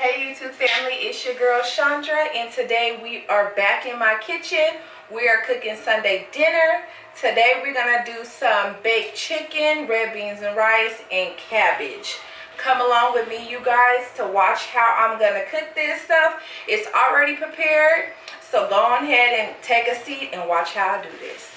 Hey YouTube family, it's your girl Shaundra, and today we are back in my kitchen. We are cooking Sunday dinner. Today we're gonna do some baked chicken, red beans and rice, and cabbage. Come along with me, you guys, to watch how I'm gonna cook this stuff. It's already prepared, so go on ahead and take a seat and watch how I do this.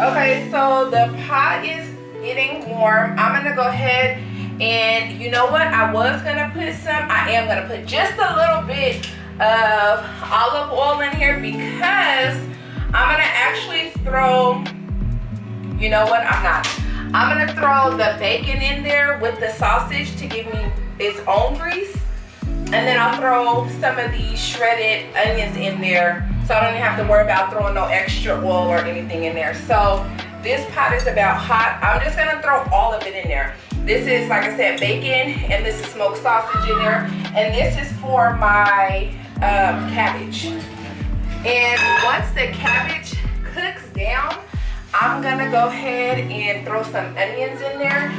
Okay, so the pot is getting warm. I'm gonna go ahead and, you know what, I am gonna put just a little bit of olive oil in here because I'm gonna actually throw, you know what, I'm gonna throw the bacon in there with the sausage to give me its own grease. And then I'll throw some of these shredded onions in there so I don't even have to worry about throwing no extra oil or anything in there. So this pot is about hot. I'm just gonna throw all of it in there. This is, like I said, bacon, and this is smoked sausage in there. And this is for my cabbage. And once the cabbage cooks down, I'm gonna go ahead and throw some onions in there.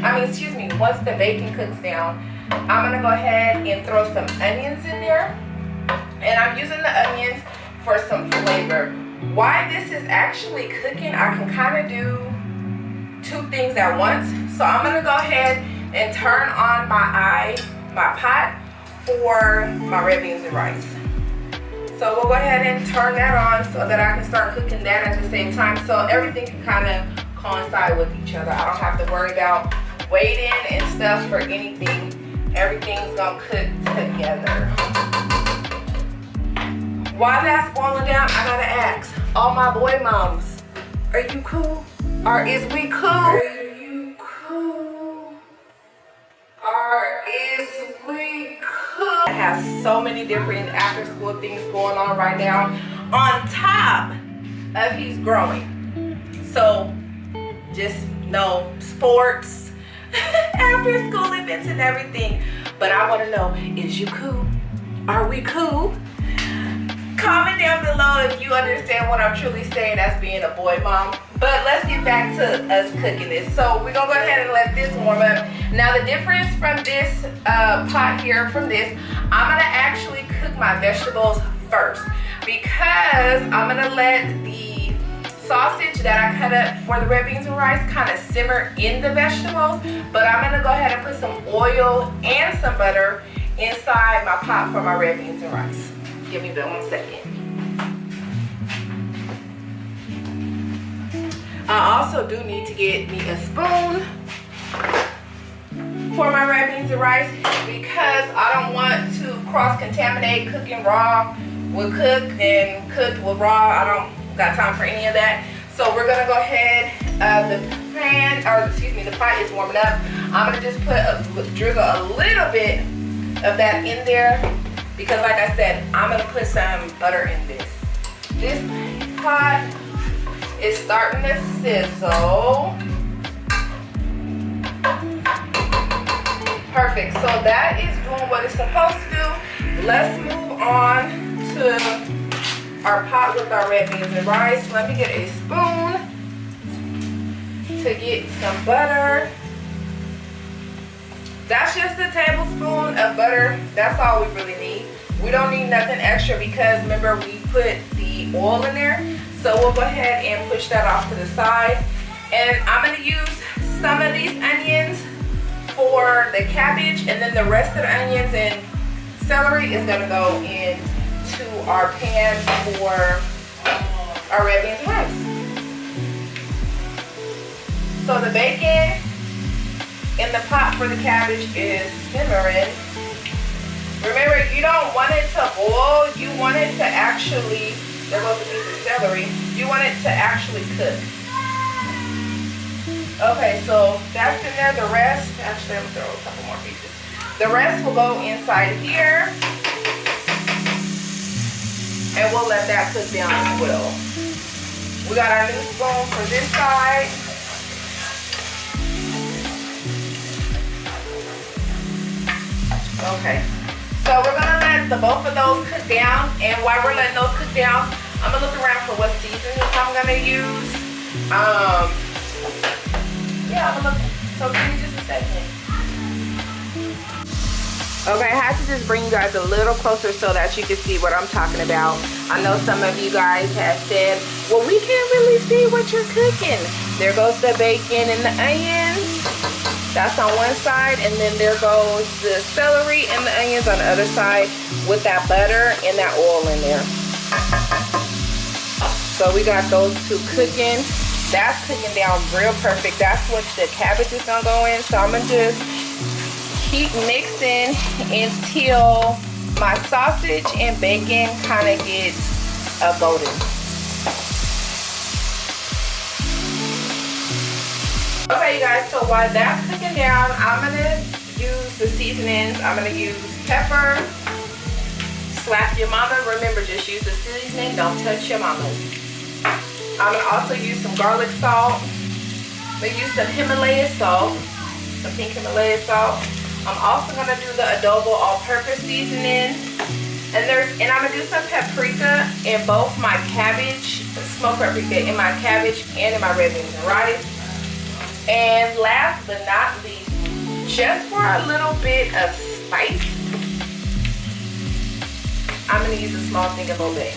Once the bacon cooks down, I'm gonna go ahead and throw some onions in there. And I'm using the onions for some flavor. While this is actually cooking, I can kind of do two things at once. So I'm gonna go ahead and turn on my pot for my red beans and rice. So we'll go ahead and turn that on so that I can start cooking that at the same time, so everything can kind of coincide with each other. I don't have to worry about waiting and stuff for anything. Everything's gonna cook together. While that's boiling down, I gotta ask all my boy moms, are you cool? Or is we cool? Are you cool? Or is we cool? I have so many different after school things going on right now, on top of he's growing. So just know sports, after school events and everything. But I want to know, is you cool? Are we cool? Comment down below if you understand what I'm truly saying as being a boy mom. But let's get back to us cooking this. So we're gonna go ahead and let this warm up. Now the difference from this pot here from this, I'm gonna actually cook my vegetables first because I'm gonna let the sausage that I cut up for the red beans and rice kind of simmer in the vegetables. But I'm gonna go ahead and put some oil and some butter inside my pot for my red beans and rice. Give me 1 second. I also do need to get me a spoon for my red beans and rice because I don't want to cross-contaminate cooking raw with cooked and cooked with raw. I don't got time for any of that. So we're gonna go ahead, the pot is warming up. I'm gonna just drizzle a little bit of that in there because, like I said, I'm gonna put some butter in this. This pot is starting to sizzle. Perfect, so that is doing what it's supposed to do. Let's move on to our pot with our red beans and rice. Let me get a spoon to get some butter. That's just a tablespoon of butter. That's all we really need. We don't need nothing extra because remember we put the oil in there. So we'll go ahead and push that off to the side. And I'm gonna use some of these onions for the cabbage, and then the rest of the onions and celery is gonna go into our pan for our red beans and rice. So the bacon in the pot for the cabbage is simmering. Remember, you don't want it to boil, you want it to actually, there goes a piece of celery, you want it to actually cook. Okay, so that's in there. The rest, actually I'm gonna throw a couple more pieces. The rest will go inside here, and we'll let that cook down as well. We got our new spoon for this side. Okay, so we're gonna let both of those cook down, and while we're letting those cook down, I'm gonna look around for what seasonings I'm gonna use. Yeah, I'm looking. So give me just a second. Okay, I had to just bring you guys a little closer so that you can see what I'm talking about. I know some of you guys have said, well, we can't really see what you're cooking. There goes the bacon and the onions. That's on one side, and then there goes the celery and the onions on the other side with that butter and that oil in there. So we got those two cooking. That's cooking down real perfect. That's what the cabbage is gonna go in. So I'm gonna just keep mixing until my sausage and bacon kind of gets golden. Okay, you guys, so while that's cooking down, I'm gonna use the seasonings. I'm gonna use pepper, slap your mama. Remember, just use the seasoning, don't touch your mama's. I'm gonna also use some garlic salt. I'm gonna use some Himalayan salt, some pink Himalayan salt. I'm also gonna do the adobo all-purpose seasoning, and I'm gonna do some paprika in both my cabbage, smoked paprika in my cabbage and in my red beans and rice. And last but not least, just for a little bit of spice, I'm gonna use a small thing of Old Bay.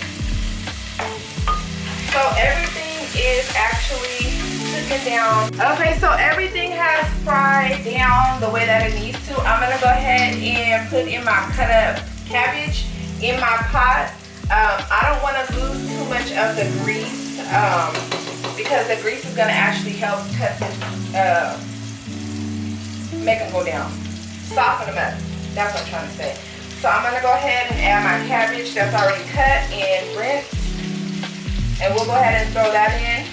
So everything is actually cooking down. Okay, so everything has fried down the way that it needs to. I'm gonna go ahead and put in my cut up cabbage in my pot. I don't want to lose too much of the grease because the grease is gonna actually help cut this, make them go down, soften them up. That's what I'm trying to say. So I'm gonna go ahead and add my cabbage that's already cut and rinsed. And we'll go ahead and throw that in.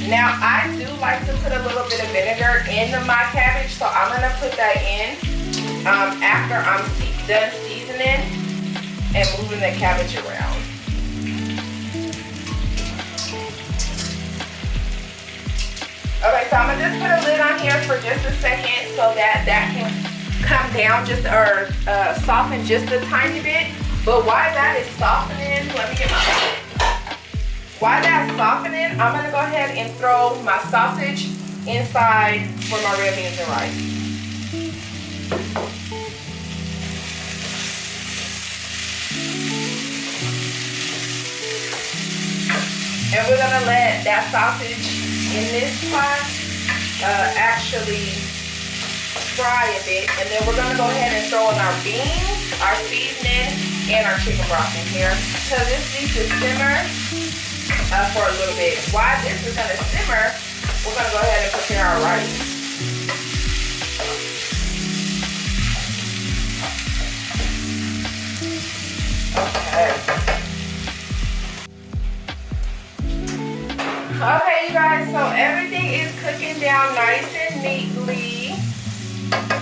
Now, I do like to put a little bit of vinegar in my cabbage, so I'm gonna put that in after I'm done seasoning and moving the cabbage around. Okay, so I'm gonna just put a lid on here for just a second so that that can come down just, or soften just a tiny bit. But while that is softening, let me get my... While that's softening, I'm gonna go ahead and throw my sausage inside for my red beans and rice. And we're gonna let that sausage in this pot actually fry a bit, and then we're gonna go ahead and throw in our beans, our seasoning, and our chicken broth in here. So this needs to simmer for a little bit. While this is gonna simmer, we're gonna go ahead and prepare our rice. Okay, you guys, so everything is cooking down nice and neatly.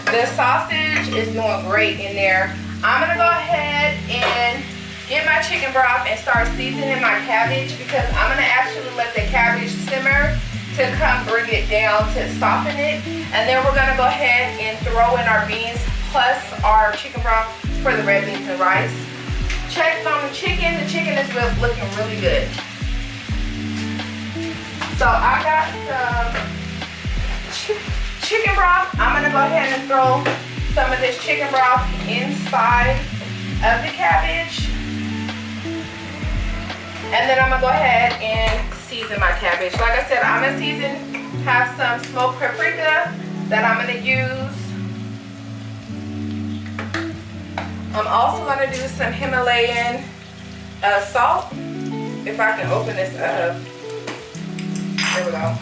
The sausage is doing great in there. I'm gonna go ahead and get my chicken broth and start seasoning my cabbage because I'm gonna actually let the cabbage simmer to come bring it down to soften it. And then we're gonna go ahead and throw in our beans plus our chicken broth for the red beans and rice. Checked on the chicken is looking really good. So I got some chicken broth. I'm gonna go ahead and throw some of this chicken broth inside of the cabbage. And then I'm gonna go ahead and season my cabbage. Like I said, I'm gonna have some smoked paprika that I'm gonna use. I'm also gonna do some Himalayan salt. If I can open this up. There we go.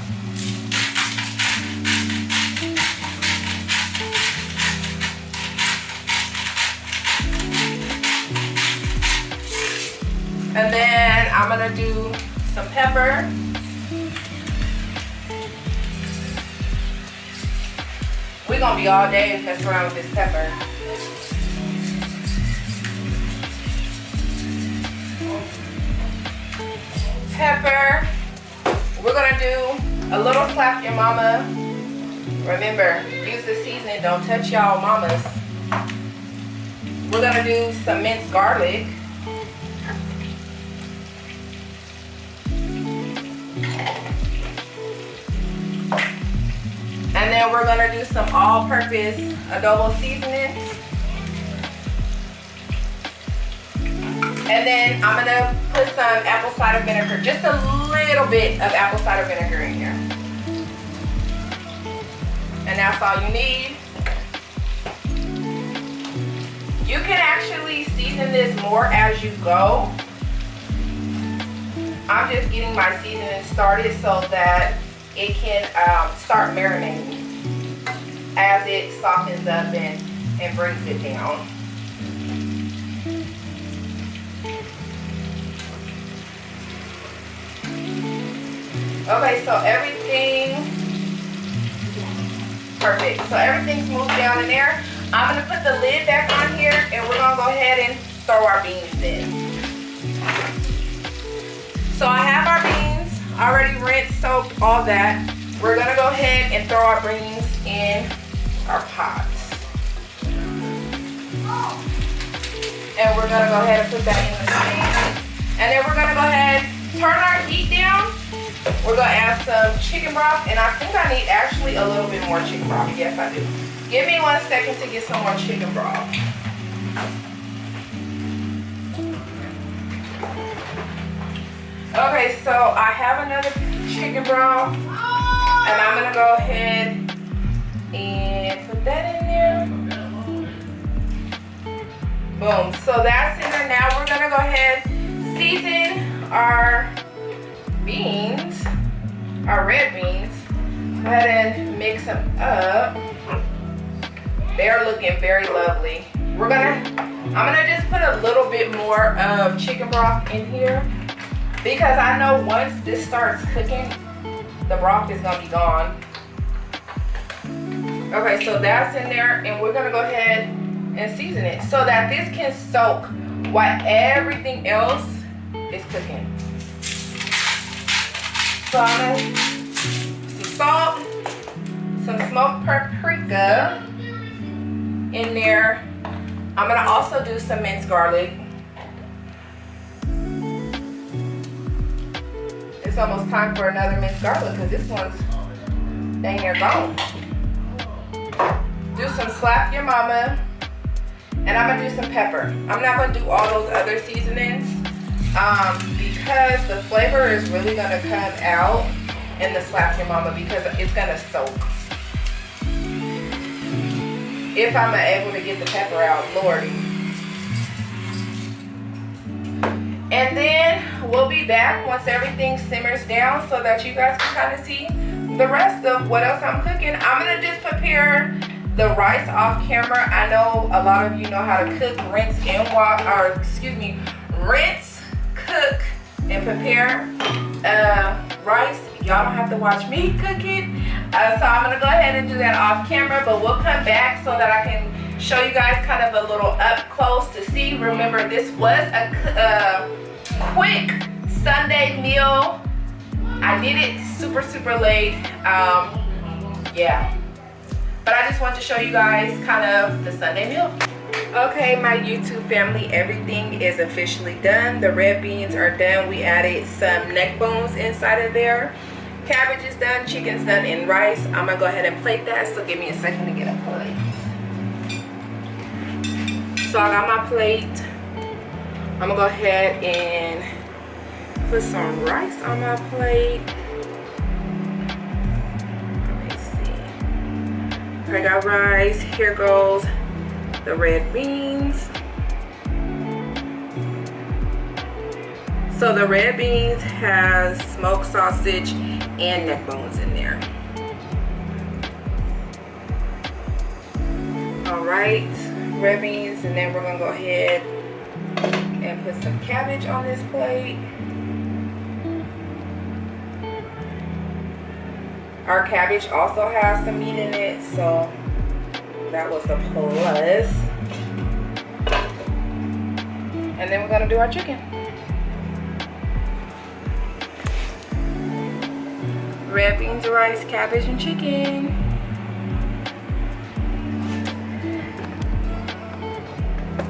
And then I'm gonna do some pepper. We're gonna be all day messing around with this pepper. Pepper. We're gonna do a little slap your mama. Remember, use the seasoning, don't touch y'all mamas. We're gonna do some minced garlic. then we're gonna do some all-purpose adobo seasonings. And then I'm gonna put some apple cider vinegar, just a little bit of apple cider vinegar in here. And that's all you need. You can actually season this more as you go. I'm just getting my seasoning started so that it can start marinating as it softens up and brings it down. Okay, so perfect. So everything's moved down in there. I'm gonna put the lid back on here and we're gonna go ahead and throw our beans in. So I have our beans already rinsed, soaked, all that. We're gonna go ahead and throw our beans in our pot. And we're gonna go ahead and put that in the sink. And then we're gonna go ahead, turn our heat down. We're gonna add some chicken broth, and I think I need actually a little bit more chicken broth. Yes, I do. Give me 1 second to get some more chicken broth. Okay, so I have another chicken broth, and I'm gonna go ahead and put that in there. Boom. So that's in there. Now we're gonna go ahead, season our beans, our red beans. Go ahead and mix them up. They're looking very lovely. I'm gonna just put a little bit more of chicken broth in here because I know once this starts cooking, the broth is gonna be gone. Okay, so that's in there, and we're gonna go ahead and season it so that this can soak while everything else is cooking. So I'm gonna some salt, some smoked paprika in there. I'm gonna also do some minced garlic. It's almost time for another minced garlic because this one's dang near gone. Do some slap your mama, and I'm gonna do some pepper. I'm not gonna do all those other seasonings because the flavor is really gonna come out in the slap your mama because it's gonna soak. If I'm able to get the pepper out, Lordy. And then we'll be back once everything simmers down so that you guys can kind of see the rest of what else I'm cooking. I'm gonna just prepare the rice off camera. I know a lot of you know how to cook, rinse, cook, and prepare rice. Y'all don't have to watch me cook it. So I'm gonna go ahead and do that off camera, but we'll come back so that I can show you guys kind of a little up close to see. Remember, this was a quick Sunday meal. I did it super late. Yeah. But I just want to show you guys kind of the Sunday meal. Okay, my YouTube family, everything is officially done. The red beans are done. We added some neck bones inside of there. Cabbage is done, chicken's done, and rice. I'm gonna go ahead and plate that, so give me a second to get a plate. So I got my plate. I'm gonna go ahead and put some rice on my plate. I got rice. Here goes the red beans. So the red beans has smoked sausage and neck bones in there. All right, red beans, and then we're gonna go ahead and put some cabbage on this plate. Our cabbage also has some meat in it, so that was a plus. And then we're gonna do our chicken. Red beans, rice, cabbage, and chicken.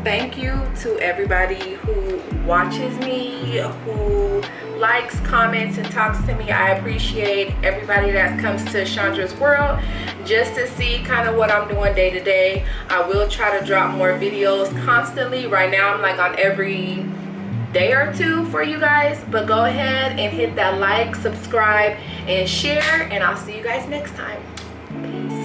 thank you to everybody who watches me, who likes, comments, and talks to me. I appreciate everybody that comes to Shaundra's world just to see kind of what I'm doing day to day. I will try to drop more videos constantly. Right now I'm like on every day or two for you guys, but go ahead and hit that like, subscribe, and share, and I'll see you guys next time. Peace.